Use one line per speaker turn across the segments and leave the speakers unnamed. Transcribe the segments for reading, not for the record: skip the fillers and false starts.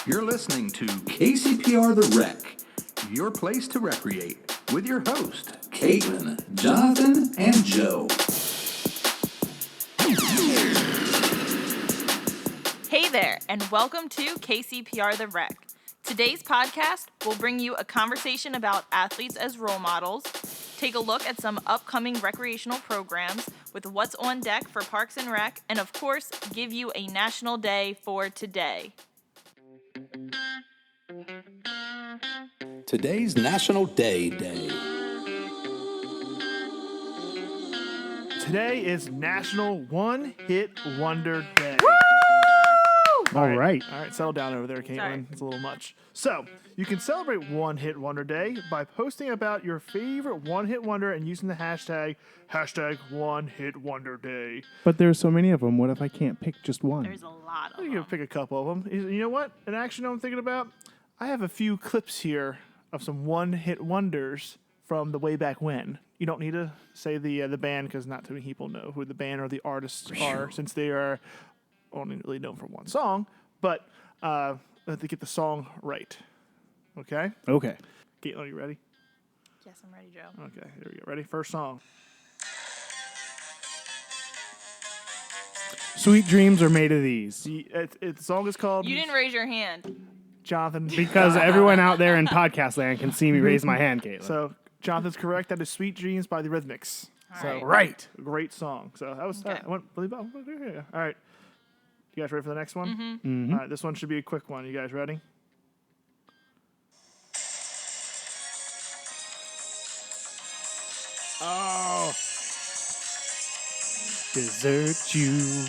You're listening to KCPR the Rec, your place to recreate, with your host, Caitlin, Jonathan, and Joe.
Hey there, and welcome to KCPR the Rec. Today's podcast will bring you a conversation about athletes as role models, take a look at some upcoming recreational programs with what's on deck for Parks and Rec, and of course, give you a national day for today.
Today's National Day.
Today is National One Hit Wonder Day.
All right.
All right, settle down over there, Caitlin.
Sorry.
It's a little much. So, you can celebrate One Hit Wonder Day by posting about your favorite one hit wonder and using the hashtag One Hit Wonder Day.
But there's so many of them. What if I can't pick just one?
There's a lot of
You
them.
can pick a couple of them. You know what? An action I'm thinking about? I have a few clips here of some one hit wonders from the way back when. You don't need to say the band because not too many people know who the band or the artists are since they are only really known for one song. But I have to get the song right. Okay?
Okay.
Caitlin, are you ready?
Yes, I'm ready, Joe.
Okay, here we go. Ready? First song.
Sweet dreams are made of these.
The song is called
You didn't raise your hand.
Jonathan.
Because everyone out there in podcast land can see me raise my hand, Caitlin.
So Jonathan's correct. That is "Sweet Dreams" by the Rhythmics. So
right.
great song. So that was
Okay.
I went really well. Yeah. All right. You guys ready for the next one?
Mm-hmm.
All right. This one should be a quick one. You guys ready? Oh.
Desert you.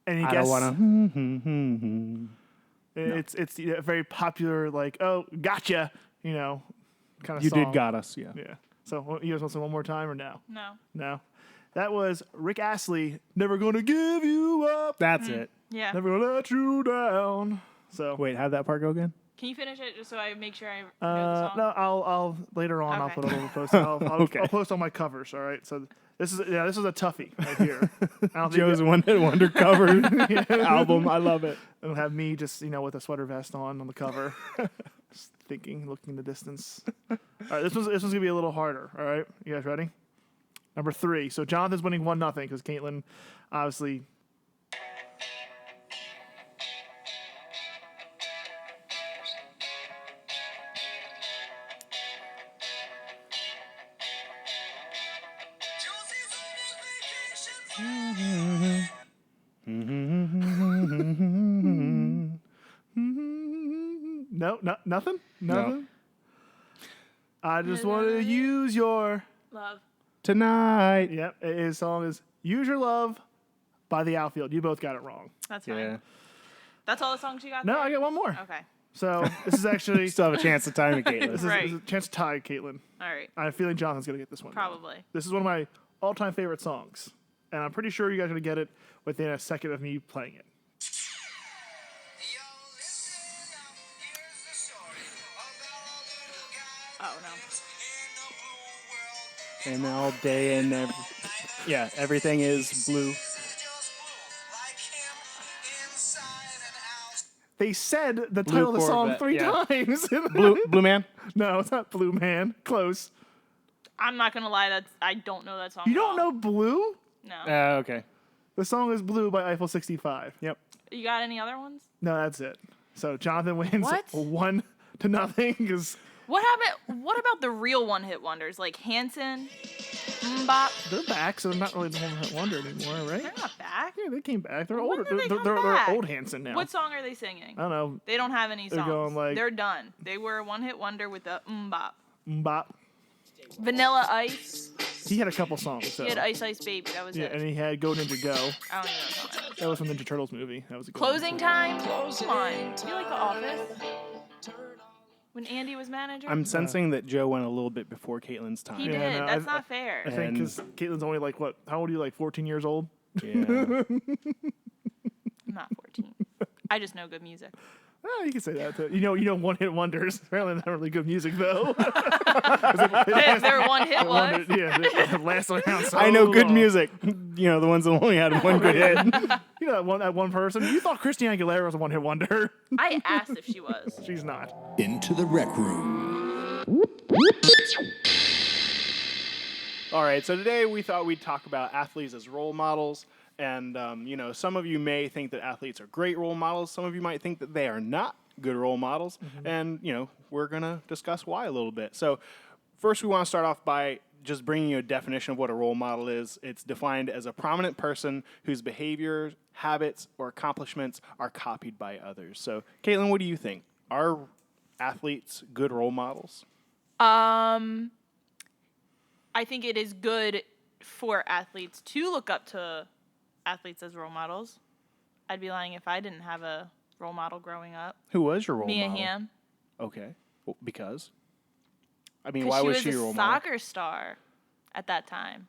And you
I
guess
don't wanna.
it's a very popular gotcha, kind of
You
song.
did got us, yeah.
Yeah. So you guys want to say one more time or no?
No.
No. That was Rick Astley. Never gonna give you up.
That's it.
Yeah.
Never gonna let you down. So
Wait, how'd that part go again?
Can you finish it just so I make sure I know the song?
no, I'll later on. I'll
Okay.
put a little post. I'll
Okay.
post on my covers. All right. So this is a toughie right here. I don't think
Joe's one hit wonder cover album. I love it.
it'll have me just with a sweater vest on the cover, just thinking, looking in the distance. All right, this one's gonna be a little harder. All right, you guys ready? Number 3. So Jonathan's winning 1-0 because Caitlin, obviously. No, nothing. I just want to use your.
Love.
Tonight.
Yep, his song is "Use Your Love" by the Outfield. You both got it wrong.
That's fine.
Yeah.
That's all the songs you got
No,
there?
I got one more.
Okay.
So this is actually
Still have a chance to time it, Caitlin.
this is
Right.
a chance to tie, Caitlin.
All right.
I have a feeling Jonathan's gonna get this one.
Probably.
This is one of my all-time favorite songs, and I'm pretty sure you guys are gonna get it within a second of me playing it.
Oh, no.
And all day and everything is blue.
They said the
Blue
title of the song
Corvette,
3
yeah.
times.
Blue man?
No, it's not Blue Man. Close.
I'm not going to lie. I don't know that song.
You
at
don't
all.
know Blue?
No.
Okay.
The song is Blue by Eiffel 65.
Yep.
You got any other ones?
No, that's it. So Jonathan wins
What?
1-0 because
What happened? What about the real one-hit wonders like Hanson, Mbop?
they're back, so they're not really the one-hit wonder anymore, right?
They're not back.
Yeah, they came back. They're
When
older.
did they
They're,
come
they're
back?
old Hanson now.
What song are they singing?
I don't know.
They don't have any
They're
songs.
going like-
They're done. They were a one-hit wonder with the Mbop.
Mbop.
Vanilla Ice.
He had a couple songs. So.
He had Ice Ice Baby. That was
Yeah,
it.
and he had Go Ninja Go.
I don't even know what song that is.
That was from the Ninja Turtles movie. That was a good
Closing Time? Come on. Do you like The Office? When Andy was manager?
I'm sensing that Joe went a little bit before Caitlin's time.
He
Yeah,
did.
no,
That's
I
not fair.
I think because Caitlin's only like, what? How old are you? Like 14 years old?
Yeah.
I'm not 14. I just know good music.
Oh, you can say that too. You know, one-hit wonders. Apparently not really good music though.
Their one hit was.
Yeah, last around so
I know good
long.
music. You know, the ones that only had one good hit.
You know that one person. You thought Christina Aguilera was a one-hit wonder.
I asked if she was.
She's not.
Into the Rec Room.
All right, so today we thought we'd talk about athletes as role models. And, some of you may think that athletes are great role models. Some of you might think that they are not good role models. Mm-hmm. And, we're going to discuss why a little bit. So first we want to start off by just bringing you a definition of what a role model is. It's defined as a prominent person whose behaviors, habits, or accomplishments are copied by others. So, Caitlin, what do you think? Are athletes good role models?
I think it is good for athletes to look up to athletes as role models. I'd be lying if I didn't have a role model growing up.
Who was your role
Mia
model?
Hamm.
Okay. Well, because? I mean, why was she your role
a
model?
soccer star at that time.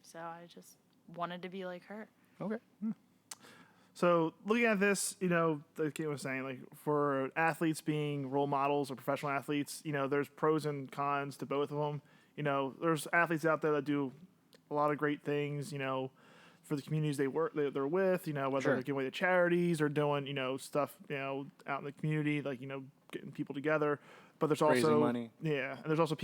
So I just wanted to be like her.
Okay.
So looking at this, like Kate was saying, like for athletes being role models or professional athletes, there's pros and cons to both of them. There's athletes out there that do a lot of great things, for the communities they're with, whether
Sure.
they're giving away to charities or doing, stuff, out in the community, like, getting people together. But there's also
Raising money.
Yeah, and there's also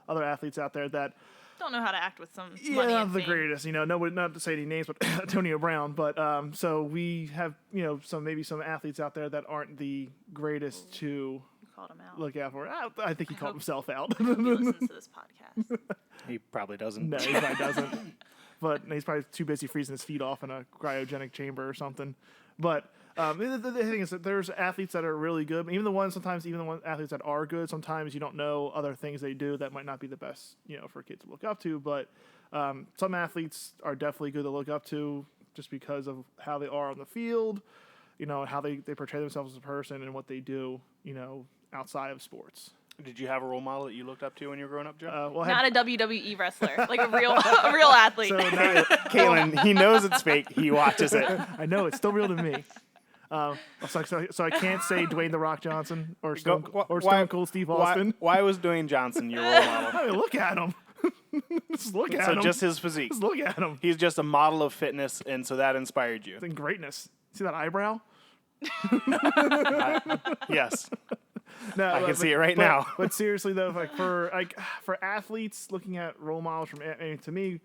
other athletes out there that
Don't know how to act with some money.
not
and
the
fame.
greatest, nobody, not to say any names, but Antonio Brown. But so we have, some athletes out there that aren't the greatest to
You called him out.
look out for. I think he called
hope-
himself out.
He listens to this podcast.
He probably doesn't.
No, he probably doesn't. But he's probably too busy freezing his feet off in a cryogenic chamber or something. But the thing is that there's athletes that are really good. Even the ones athletes that are good, sometimes you don't know other things they do that might not be the best, for kids to look up to. But some athletes are definitely good to look up to just because of how they are on the field, how they portray themselves as a person and what they do, outside of sports.
Did you have a role model that you looked up to when you were growing up, Joe?
Well, I
Not
had,
a WWE wrestler, like a real athlete.
so now,
Caitlin, he knows it's fake. He watches it.
I know it's still real to me. So I can't say Dwayne "The Rock" Johnson or Stone Cold Steve Austin.
Why was Dwayne Johnson your role model?
I mean, look at him. Just look at him.
So just his physique.
Just look at him.
He's just a model of fitness, and so that inspired you.
And greatness. See that eyebrow?
Yes.
No,
I can see it right now.
But seriously though, for athletes looking at role models to me,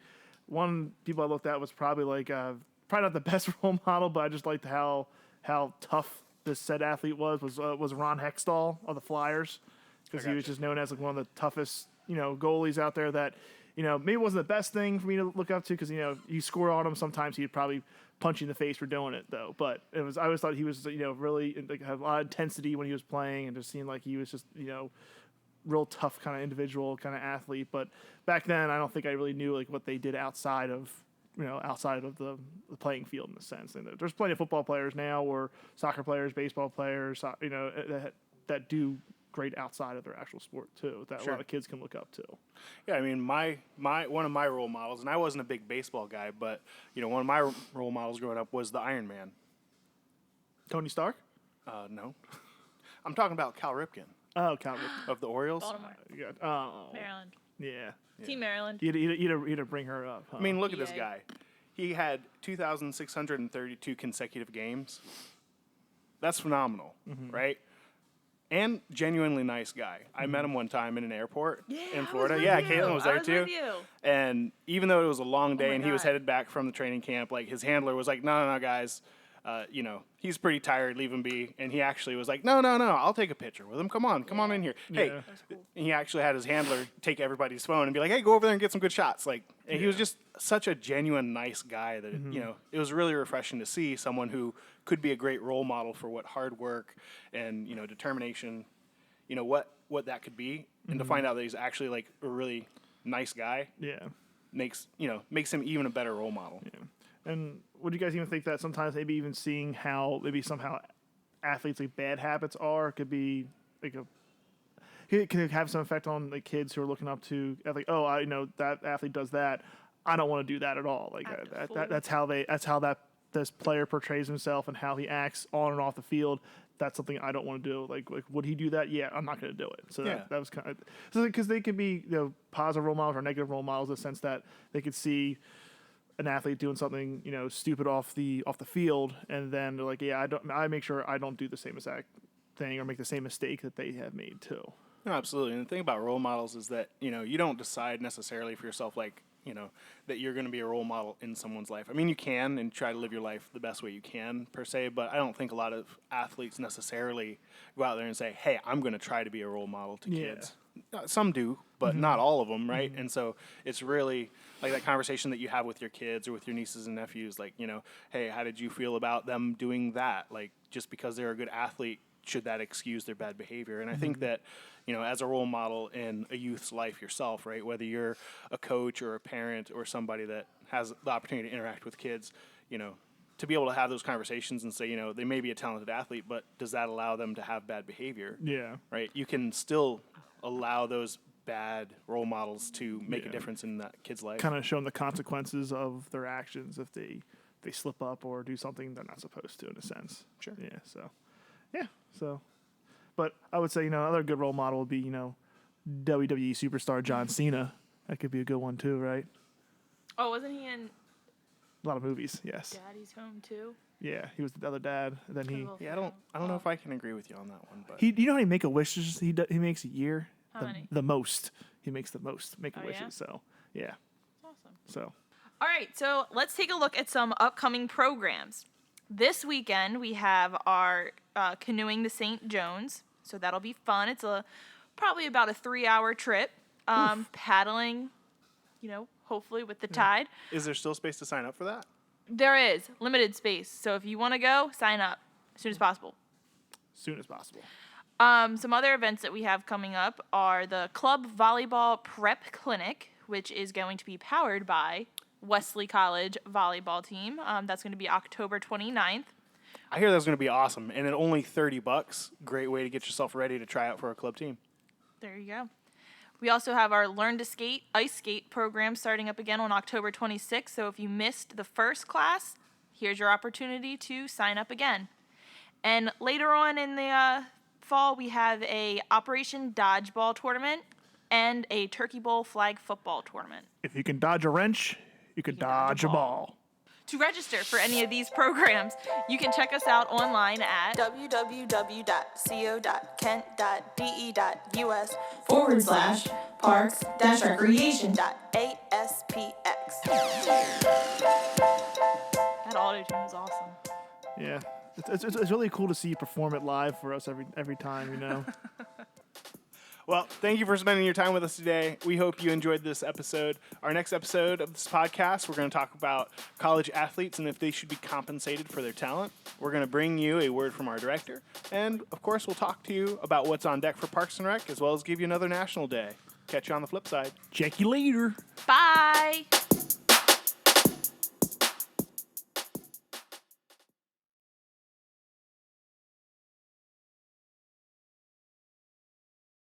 one people I looked at was probably probably not the best role model, but I just liked how tough this said athlete was Ron Hextall of the Flyers, because he was just known as one of the toughest goalies out there that maybe it wasn't the best thing for me to look up to, because you score on him sometimes he'd probably punch you in the face for doing it though. But I always thought he was really had a lot of intensity when he was playing, and just seemed like he was just real tough kind of individual, kind of athlete. But back then I don't think I really knew what they did outside of the playing field in a sense. And there's plenty of football players now, or soccer players, baseball players, that do great outside of their actual sport too, that
Sure.
a lot of kids can look up to.
Yeah, I mean, my one of my role models, and I wasn't a big baseball guy, but one of my role models growing up was the Iron Man.
Tony Stark?
No, I'm talking about Cal Ripken
Oh, Cal
of the Orioles.
Baltimore, Maryland,
Yeah.
Team Maryland.
You'd have bring her up. Huh?
I mean, look at this
Yay.
guy. He had 2,632 consecutive games. That's phenomenal, right? And genuinely nice guy. I met him one time in an airport in Florida. Caitlin was there too.
With you.
And even though it was a long day
my
and he was
God.
headed back from the training camp, his handler was like, no, guys. He's pretty tired, leave him be. And he actually was like, no, I'll take a picture with him. Come on in here. Hey,
Yeah.
and he actually had his handler take everybody's phone and be like, hey, go over there and get some good shots. And he was just such a genuine, nice guy that, it was really refreshing to see someone who could be a great role model for what hard work and, determination, what that could be. And to find out that he's actually a really nice guy
Yeah.
makes him even a better role model.
Yeah. And would you guys even think that sometimes maybe even seeing how maybe somehow athletes' bad habits could be it can have some effect on the kids who are looking up to I know that athlete does that, I don't want to do that at all. That's how this player portrays himself and how he acts on and off the field. that's something I don't want to do. Like, would he do that? Yeah, I'm not going to do it. So
Yeah.
that was kind of, so because they could be, positive role models or negative role models in the sense that they could see an athlete doing something, stupid off the field, and then they're like, yeah, I make sure I don't do the same exact thing or make the same mistake that they have made too.
No, absolutely. And the thing about role models is that, you don't decide necessarily for yourself, like, that you're going to be a role model in someone's life. I mean, you can and try to live your life the best way you can, per se, but I don't think a lot of athletes necessarily go out there and say, hey, I'm going to try to be a role model to kids. Some do, but not all of them, right? And so it's really like that conversation that you have with your kids or with your nieces and nephews, like, hey, how did you feel about them doing that? Like, just because they're a good athlete, should that excuse their bad behavior? And I think that, as a role model in a youth's life yourself, right, whether you're a coach or a parent or somebody that has the opportunity to interact with kids, to be able to have those conversations and say, they may be a talented athlete, but does that allow them to have bad behavior?
Yeah.
Right? You can still allow those bad role models to make a difference in that kid's life.
Kind of show them the consequences of their actions if they slip up or do something they're not supposed to, in a sense.
Sure.
Yeah. So, but I would say, another good role model would be, WWE superstar John Cena. That could be a good one too, right?
Oh, wasn't he in
A lot of movies, yes.
Daddy's Home too?
Yeah, he was the other dad. And then he,
Yeah, I don't know if I can agree with you on that one, but
you know how many Make-A-Wishes he makes a year?
How many?
The most. He makes the most Make-A-Wishes.
yeah?
So, yeah.
Awesome.
So,
All right, so let's take a look at some upcoming programs. This weekend we have our canoeing the St. Jones, so that'll be fun. It's probably about a 3-hour trip. Paddling, hopefully with the tide.
is there still space to sign up for that?
There is limited space, so if you want to go, sign up as soon as possible.
soon as possible.
Some other events that we have coming up are the Club Volleyball Prep Clinic, which is going to be powered by Wesley College volleyball team. That's going to be October 29th.
I hear that's going to be awesome, and at only $30, great way to get yourself ready to try out for a club team.
There you go. We also have our Learn to Skate ice skate program starting up again on October 26th. So if you missed the first class, here's your opportunity to sign up again. And later on in the fall, we have a Operation Dodgeball tournament and a Turkey Bowl flag football tournament.
If you can dodge a wrench, you can dodge a ball.
To register for any of these programs, you can check us out online at
www.co.kent.de.us/parks-recreation.aspx.
That auto tune is awesome.
Yeah. It's really cool to see you perform it live for us every time,
Well, thank you for spending your time with us today. We hope you enjoyed this episode. Our next episode of this podcast, we're going to talk about college athletes and if they should be compensated for their talent. We're going to bring you a word from our director. And, of course, we'll talk to you about what's on deck for Parks and Rec, as well as give you another National Day. Catch you on the flip side.
Check you later.
Bye.